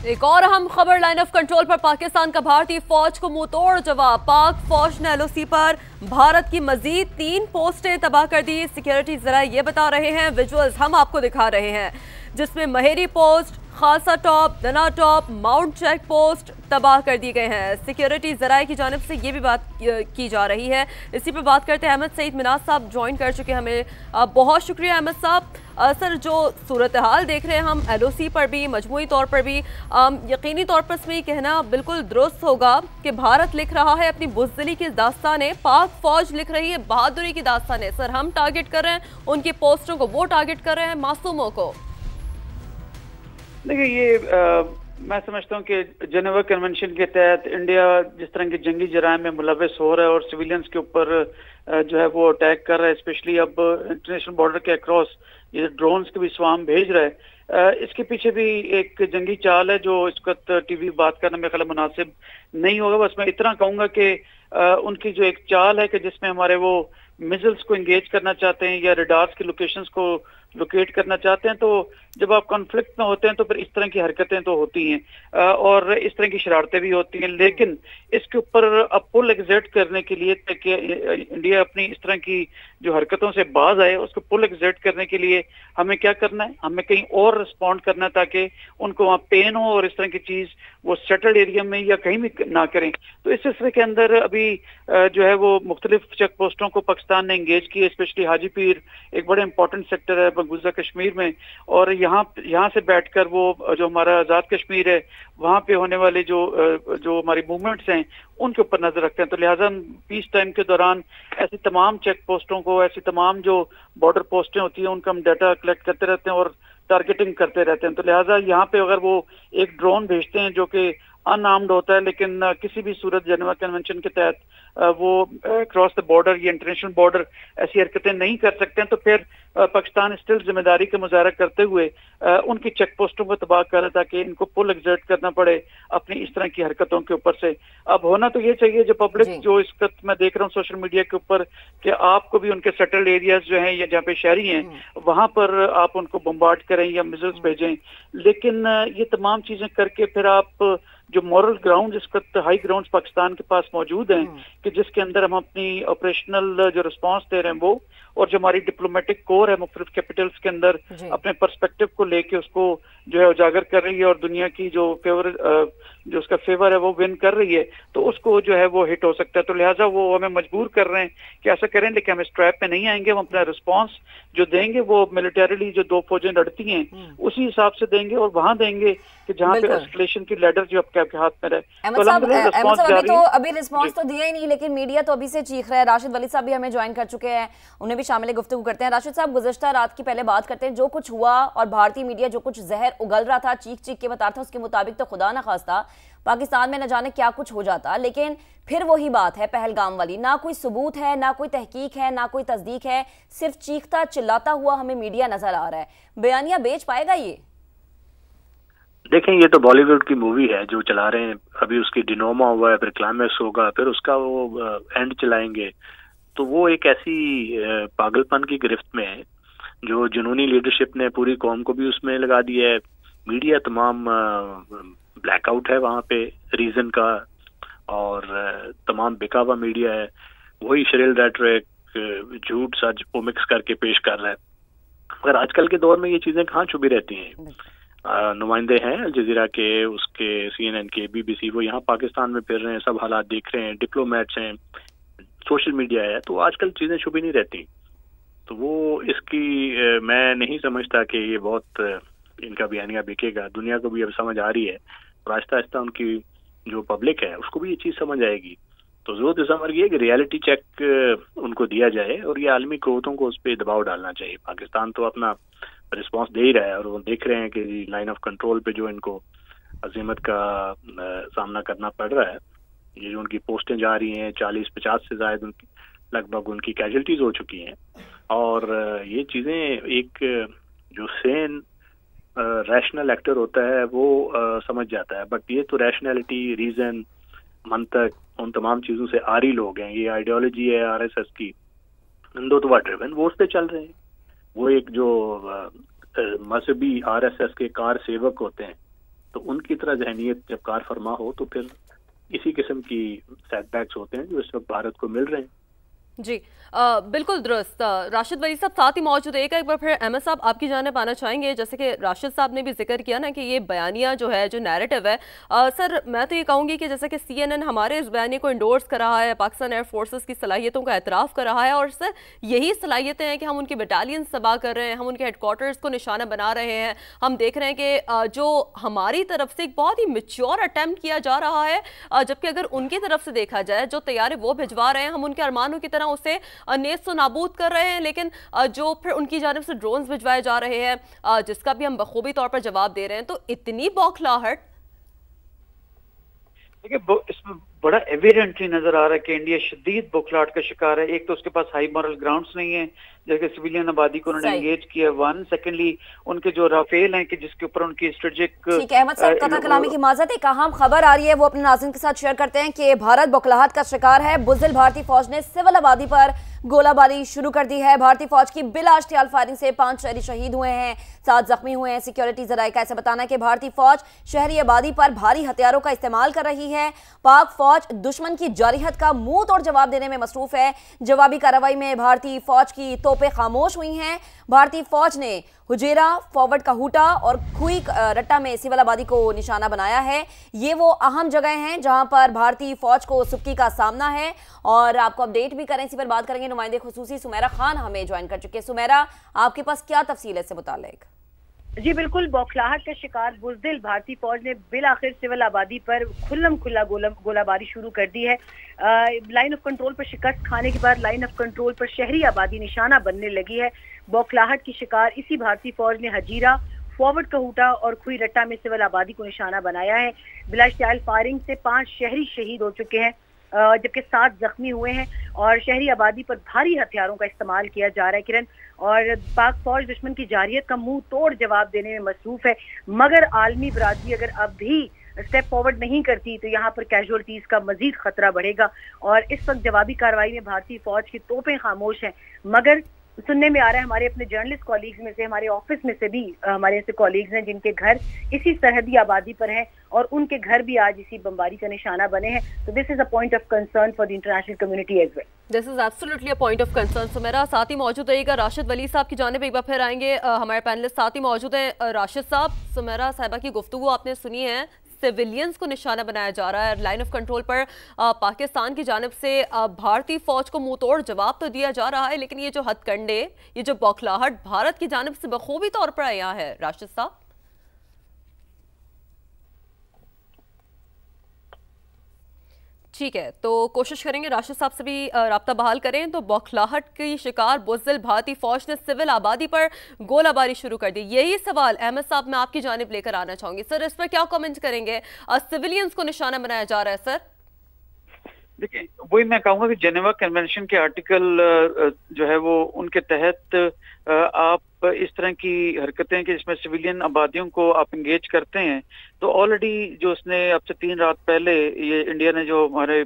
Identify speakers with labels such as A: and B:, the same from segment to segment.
A: एक और अहम खबर, लाइन ऑफ कंट्रोल पर पाकिस्तान का भारतीय फौज को मुंह तोड़ जवाब। पाक फौज ने एलओसी पर भारत की मजीद 3 पोस्टें तबाह कर दी। सिक्योरिटी जरा ये बता रहे हैं, विजुअल्स हम आपको दिखा रहे हैं, जिसमें महेरी पोस्ट, खालसा टॉप, दना टॉप, माउंट चेक पोस्ट तबाह कर दिए गए हैं। सिक्योरिटी जराए की जानिब से ये भी बात की जा रही है। इसी पर बात करते हैं, अहमद सईद मिनाज साहब ज्वाइन कर चुके हैं हमें। बहुत शुक्रिया अहमद साहब। सर, जो सूरत हाल देख रहे हैं हम एलओसी पर भी, मजमूई तौर पर भी, यकीनी तौर पर इसमें कहना बिल्कुल दुरुस्त होगा कि भारत लिख रहा है अपनी बुज़दिली की दास्तानें, पाक फौज लिख रही है बहादुरी की दास्तानें। सर, हम टारगेट कर रहे हैं उनकी पोस्टों को, वो टारगेट कर रहे हैं मासूमों को।
B: देखिए, ये मैं समझता हूँ कि जेनेवा कन्वेंशन के तहत इंडिया जिस तरह के जंगी जराइम में मुलव्वस हो रहा है और सिविलियंस के ऊपर जो है वो अटैक कर रहा है, स्पेशली अब इंटरनेशनल बॉर्डर के अक्रॉस ये ड्रोन्स के भी स्वाम भेज रहा है, इसके पीछे भी एक जंगी चाल है जो इस वक्त टीवी बात करना मेरे ख्याल मुनासिब नहीं होगा। बस मैं इतना कहूँगा कि उनकी जो एक चाल है कि जिसमें हमारे वो मिसाइल्स को एंगेज करना चाहते हैं या रडार्स की लोकेशंस को लोकेट करना चाहते हैं, तो जब आप कॉन्फ्लिक्ट में होते हैं तो फिर इस तरह की हरकतें तो होती हैं और इस तरह की शरारतें भी होती हैं। लेकिन इसके ऊपर अब पुल एग्जर्ट करने के लिए ताकि इंडिया अपनी इस तरह की जो हरकतों से बाज आए, उसको पुल एग्जर्ट करने के लिए हमें क्या करना है, हमें कहीं और रिस्पॉन्ड करना है ताकि उनको वहाँ पेन हो और इस तरह की चीज वो सेटल्ड एरिया में या कहीं भी ना करें। तो इस सिलसिले के अंदर अभी जो है वो मुख्तलिफ चेक पोस्टों को पाकिस्तान ने एंगेज किया, स्पेशली हाजी पीर एक बड़े इंपॉर्टेंट सेक्टर है मकबूजा कश्मीर में, और यहाँ से बैठकर वो जो हमारा आज़ाद कश्मीर है वहाँ पे होने वाले जो हमारी मूवमेंट्स हैं उनके ऊपर नजर रखते हैं। तो लिहाजा पीस टाइम के दौरान ऐसी तमाम चेक पोस्टों को, ऐसी तमाम जो बॉर्डर पोस्टें होती हैं उनका हम डाटा कलेक्ट करते रहते हैं और टारगेटिंग करते रहते हैं। तो लिहाजा यहाँ पे अगर वो एक ड्रोन भेजते हैं जो कि अनआर्म्ड होता है, लेकिन किसी भी सूरत जेनेवा कन्वेंशन के तहत वो क्रॉस द बॉर्डर या इंटरनेशनल बॉर्डर ऐसी हरकतें नहीं कर सकते हैं, तो फिर पाकिस्तान स्टिल जिम्मेदारी का मुजाहरा करते हुए उनकी चेक पोस्टों को तबाह करे ताकि इनको पुल एग्जर्ट करना पड़े अपनी इस तरह की हरकतों के ऊपर से। अब होना तो ये चाहिए जो पब्लिक जो इस वक्त मैं देख रहा हूँ सोशल मीडिया के ऊपर कि आपको भी उनके सेटल्ड एरियाज जो हैं या जहाँ पे शहरी हैं वहां पर आप उनको बम्बार्ड करें या मिसाइल्स भेजें, लेकिन ये तमाम चीजें करके फिर आप जो मॉरल ग्राउंड इस वक्त हाई ग्राउंड पाकिस्तान के पास मौजूद हैं कि जिसके अंदर हम अपनी ऑपरेशनल जो रिस्पांस दे रहे हैं वो, और जो हमारी डिप्लोमेटिक कोर है मुख्तलिफ कैपिटल्स के अंदर अपने पर्सपेक्टिव को लेके उसको जो है उजागर कर रही है और दुनिया की जो जो उसका फेवर है वो विन कर रही है, तो उसको जो है वो हिट हो सकता है। तो लिहाजा वो हमें मजबूर कर रहे हैं कि ऐसा करें, लेकिन हम इस ट्रैप में नहीं आएंगे। हम अपना रिस्पांस जो देंगे वो मिलिटरीली जो 2 फौजें लड़ती हैं उसी हिसाब से देंगे और वहां देंगे कि जहाँ पे एस्केलेशन की लैडर जो आपके हाथ में रहे।
A: तो अभी रिस्पांस तो दिया ही नहीं, लेकिन मीडिया तो अभी से चीख रहा है। राशिद वली साहब भी हमें ज्वाइन कर चुके हैं, उन्हें भी शामिल गुफ्तगू करते हैं। राशिद साहब, गुज़श्ता रात की पहले बात करते हैं, जो कुछ हुआ और भारतीय मीडिया जो कुछ जहर उगल रहा था, चीख चीख के बता रहा था, उसके मुताबिक तो खुदा ना खास्ता पाकिस्तान में न जाने क्या कुछ हो जाता। लेकिन फिर वही बात है पहलगाम वाली, ना कोई सबूत है, ना कोई तहकीक है, ना कोई तस्दीक है, सिर्फ चीखता चिल्लाता हुआ हमें मीडिया नजर आ रहा है। बयानिया बेच पाएगा ये?
C: देखें, ये तो बॉलीवुड की मूवी है जो चला रहे हैं, अभी उसकी डिनोमा हुआ है, फिर क्लाइमैक्स होगा, फिर उसका वो एंड चलाएंगे। तो वो एक ऐसी पागलपन की गिरफ्त में है जो जुनूनी लीडरशिप ने पूरी कौम को भी उसमें लगा दिया है। मीडिया तमाम ब्लैकआउट है वहाँ पे रीजन का, और तमाम बिका हुआ मीडिया है, वही शरील रेटरिक झूठ सच को मिक्स करके पेश कर रहा है। मगर आजकल के दौर में ये चीजें कहाँ छुपी रहती हैं। नुमाइंदे हैं अल जजीरा के, उसके CNN के, BBC, वो यहाँ पाकिस्तान में फिर रहे हैं, सब हालात देख रहे हैं, डिप्लोमेट्स हैं, सोशल मीडिया है, तो आजकल चीजें छुपी नहीं रहती। तो वो इसकी मैं नहीं समझता कि ये बहुत इनका बयानिया बिकेगा। दुनिया को भी अब समझ आ रही है और आहिस्ता आहिस्ता उनकी जो पब्लिक है उसको भी ये चीज समझ आएगी। तो जरूरत इस अमर की कि रियलिटी चेक उनको दिया जाए और ये आलमी कुव्वतों को उस पर दबाव डालना चाहिए। पाकिस्तान तो अपना रिस्पांस दे ही रहा है और वो देख रहे हैं कि लाइन ऑफ कंट्रोल पे जो इनको अजीमत का सामना करना पड़ रहा है, ये जो उनकी पोस्टें जा रही हैं 40-50 से ज्यादा लगभग उनकी कैजुअल्टीज हो चुकी हैं। और ये चीजें एक जो सेन रैशनल एक्टर होता है वो समझ जाता है, बट ये तो रैशनैलिटी, रीजन, मंतक, उन तमाम चीजों से आरी लोग हैं। ये आइडियोलॉजी है RSS की, हिंदुत्व ड्रिवन, वो उस पे चल रहे हैं। वो एक जो मजहबी RSS के कार सेवक होते हैं تو ان کی طرح ذہنیت جب کار فرما ہو تو پھر اسی قسم کی سیٹ بیکس ہوتے ہیں جو اس وقت بھارت کو مل رہے ہیں.
A: جی بالکل درست. راشد ولی صاحب ساتھ ہی موجود ہے. ایک بار پھر احمد صاحب آپ کی جانب آنا چاہیں گے. جیسے کہ راشد صاحب نے بھی ذکر کیا نا کہ یہ بیانیہ جو ہے جو نیریٹو ہے, سر میں تو یہ کہوں گی کہ جیسے کہ CNN ہمارے اس بیانیے کو انڈورس کر رہا ہے, پاکستان ایئر فورسز کی صلاحیتوں کا اعتراف کر رہا ہے, اور سر یہی صلاحیتیں ہیں کہ ہم ان کی بٹالینز تباہ کر رہے ہیں, ہم ان کے ہیڈ کوارٹرز کو نشانہ بنا رہے ہیں. ہم دیکھ رہے ہیں کہ جو ہماری طرف سے ایک بہت ہی میچور اٹیمپٹ کیا جا رہا ہے, جبکہ اگر ان کی طرف سے دیکھا جائے جو طیارے وہ بھجوا رہے ہیں ہم ان کے ارمانوں کی طرح اسے نیست و نابود کر رہے ہیں, لیکن جو پھر ان کی جانب سے ڈرونز بھجوائے جا رہے ہیں جس کا بھی ہم بخوبی طور پر جواب دے رہے ہیں. تو اتنی بوکھلاہٹ
B: دیکھیں اس میں بڑا ایویڈنٹلی نظر آ رہا ہے کہ انڈیا شدید بوکھلاہٹ کا شکار ہے. ایک تو اس کے پاس ہائی مورل گراؤنڈز نہیں ہیں جیسے سویلین آبادی کو انہوں نے انگیج کیا. سیکنڈلی ان کے جو رافیل ہیں کہ جس کے اوپر ان کی اسٹریٹجک.
D: ٹھیک ہے احمد صاحب, قطع کلامی کی معذرت. ایک اہم خبر آ رہی ہے وہ اپنے ناظرین کے ساتھ شیئر کرتے ہیں کہ بھارت بوکھلاہٹ کا شکار ہے. بزدل بھارتی فوج نے سول آبادی پر گولہ باری شروع کر دی ہے. بھارتی فوج کی بلا اشتعال فائرنگ سے 5 شہری شہید ہوئے ہیں, 7 زخمی ہوئے ہیں. سیکیورٹی ذرائع کا ایسا بتانا ہے کہ بھارتی فوج شہری آبادی پر بھاری ہتھیاروں کا استعمال کر رہی ہے. پاک فوج دشمن کی جارحیت کا منہ توڑ جواب دینے میں مصروف ہے. جوابی کارروائی میں بھارتی فوج کی توپیں خاموش ہوئی ہیں. بھارتی فوج نے حجیرہ, فارورڈ کہوٹا اور کھوئی رٹا میں سول آبادی کو نشانہ بنایا ہے. یہ وہ اہم جگہیں ہیں جہاں پر بھارتی فوج کو سبکی کا سامنا ہے, اور آپ کو اپڈیٹ بھی کریں, اسی پر بات کریں گے. نمائندے خصوصی سمیرہ خان ہمیں جوائن کر چکے. سمیرہ, آپ کے پاس کیا تفصیل ہے اس سے متعلق؟
E: جی بالکل, بوکھلاہٹ کا شکار بزدل بھارتی فوج نے بالآخر سول آبادی پر کھلم کھلا گولہ باری شروع کر دی ہے. لائن آف کنٹرول پر شکست کھانے کے بعد لائن آف کنٹرول پر شہری آبادی نشانہ بننے لگی ہے. بوکھلاہٹ کی شکار اسی بھارتی فوج نے حجیرہ, فارورڈ کہوٹا اور کھوئی رٹا میں سول آبادی کو نشانہ بنایا ہے. بلا اشتعال فائرنگ سے 5 شہری شہید ہو چکے ہیں جبکہ 7 زخمی ہوئے ہیں, اور شہری آبادی پر بھاری ہتھیاروں کا استعمال کیا جا رہا ہے. کرن, اور پاک فوج دشمن کی جارحیت کا منہ توڑ جواب دینے میں مصروف ہے, مگر عالمی برادری اگر اب بھی اسٹیپ فارورڈ نہیں کرتی تو یہاں پر کیجولٹیز کا مزید خطرہ بڑھے گا. اور اس وقت جوابی کارروائی میں بھارتی فوج کی توپیں خاموش ہیں, مگر سننے میں آ رہا ہے ہمارے اپنے جرنلسٹ کالیگز میں سے, ہمارے آفس میں سے بھی ہمارے ایسے کالیگز ہیں جن کے گھر اسی سرحدی آبادی پر ہیں اور ان کے گھر بھی آج اسی بمباری کا نشانہ بنے ہیں. تو this is a point of concern for the international community as well.
A: This is absolutely a point of concern. So میرا ساتھ ہی موجود رہے گا راشد ولی صاحب کی جانب, ایک بار پھر آئیں گے. ہمارے پینلسٹ ساتھ ہی موجود ہیں. راشد صاحب, سمیرہ صاحبہ کی گفتگو آپ نے سنی ہے, سیویلینز کو نشانہ بنایا جا رہا ہے. لائن آف کنٹرول پر پاکستان کی جانب سے بھارتی فوج کو منہ توڑ جواب تو دیا جا رہا ہے, لیکن یہ جو ہتھ کنڈے, یہ جو بوکھلاہٹ بھارت کی جانب سے بخوبی طور پر آیا ہے. راشد صاحب, ٹھیک ہے, تو کوشش کریں گے راشد صاحب سے بھی رابطہ بحال کریں. تو بوکھلاہٹ کی شکار بزدل بھارتی فوج نے سول آبادی پر گولہ باری شروع کر دی. یہی سوال احمد صاحب میں آپ کی جانب لے کر آنا چاہوں گی. سر, اس پر کیا کامنٹ کریں گے؟ سویلینز کو نشانہ بنایا جا رہا ہے. سر
B: دیکھیں, وہی میں کہوں گا کہ جنیوا کنونشن کے آرٹیکل جو ہے وہ ان کے تحت آپ اس طرح کی حرکتیں کہ جس میں سویلین آبادیوں کو آپ انگیج کرتے ہیں, تو آلریڈی جو اس نے اب سے 3 رات پہلے یہ انڈیا نے جو ہمارے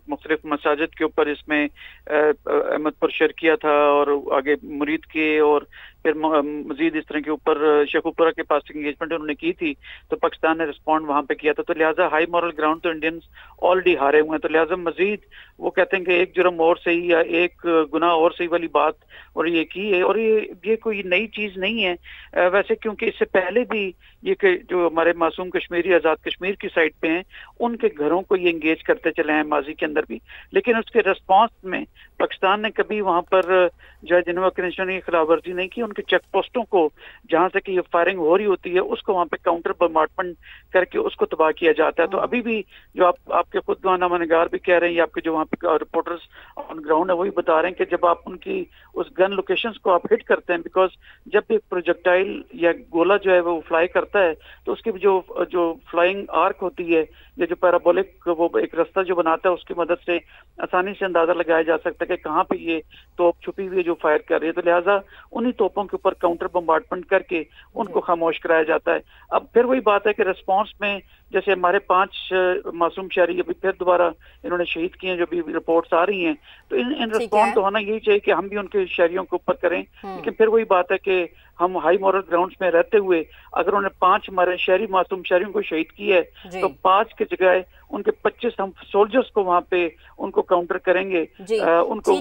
B: مختلف مساجد کے اوپر اس میں احمد پر شیئر کیا تھا اور آگے مرید کے, اور پھر مزید اس طرح کے اوپر شیخوپورہ کے پاس انگیجمنٹ انہوں نے کی تھی, تو پاکستان نے رسپونڈ وہاں پہ کیا تھا. تو لہٰذا ہائی مورل گراؤنڈ تو انڈینز آلریڈی ہارے ہوئے ہیں, تو لہٰذا مزید وہ کہتے ہیں کہ ایک جرم اور صحیح یا ایک گناہ اور صحیح والی بات اور یہ کی ہے. اور یہ کوئی نئی چیز نہیں ہے ویسے, کیونکہ اس سے پہلے بھی یہ کہ جو ہمارے معصوم کشمیری آزاد کشمیر کی سائٹ پہ ہیں ان کے گھروں کو یہ انگیج کرتے چلے ہیں ماضی کے اندر بھی, لیکن اس کے ریسپانس میں پاکستان نے کبھی وہاں پر جو ہے جنیوا کنونشن کی خلاف ورزی نہیں کی. ان کے چیک پوسٹوں کو جہاں سے کہ یہ فائرنگ ہو رہی ہوتی ہے اس کو وہاں پہ کاؤنٹر بمبارڈمنٹ کر کے اس کو تباہ کیا جاتا ہے. تو ابھی بھی جو آپ کے خود نامہ نگار بھی کہہ رہے ہیں, یا آپ کے جو وہاں پہ رپورٹرز آن گراؤنڈ ہے وہی بتا رہے ہیں کہ جب آپ ان کی اس گن لوکیشنز کو آپ ہٹ کرتے ہیں, بیکاز جب بھی ایک پروجیکٹائل یا گولہ جو ہے وہ فلائی کرتا ہے تو اس کی جو فلائنگ آرک ہوتی ہے ये जो पैराबोलिक वो एक रास्ता जो बनाता है उसकी मदद से आसानी से अंदाजा लगाया जा सकता है कि कहाँ पे ये तोप छुपी हुई है जो फायर कर रही है। तो लिहाजा उन्हीं तोपों के ऊपर काउंटर बम्बार्डमेंट करके उनको खामोश कराया जाता है। अब फिर वही बात है कि रिस्पॉन्स में जैसे हमारे 5 मासूम शहरी अभी फिर दोबारा इन्होंने शहीद किए हैं, जो भी रिपोर्ट्स आ रही हैं, तो इन रिस्पॉन्स तो होना यही चाहिए कि हम भी उनके शहरियों के ऊपर करें। लेकिन फिर वही बात है कि हम हाई मॉरल ग्राउंड्स में रहते हुए अगर उन्होंने 5 हमारे शहरी मासूम शहरियों को शहीद किया है तो 5 की जगह उनके 25 हम सोल्जर्स को वहाँ पे उनको काउंटर करेंगे, उनको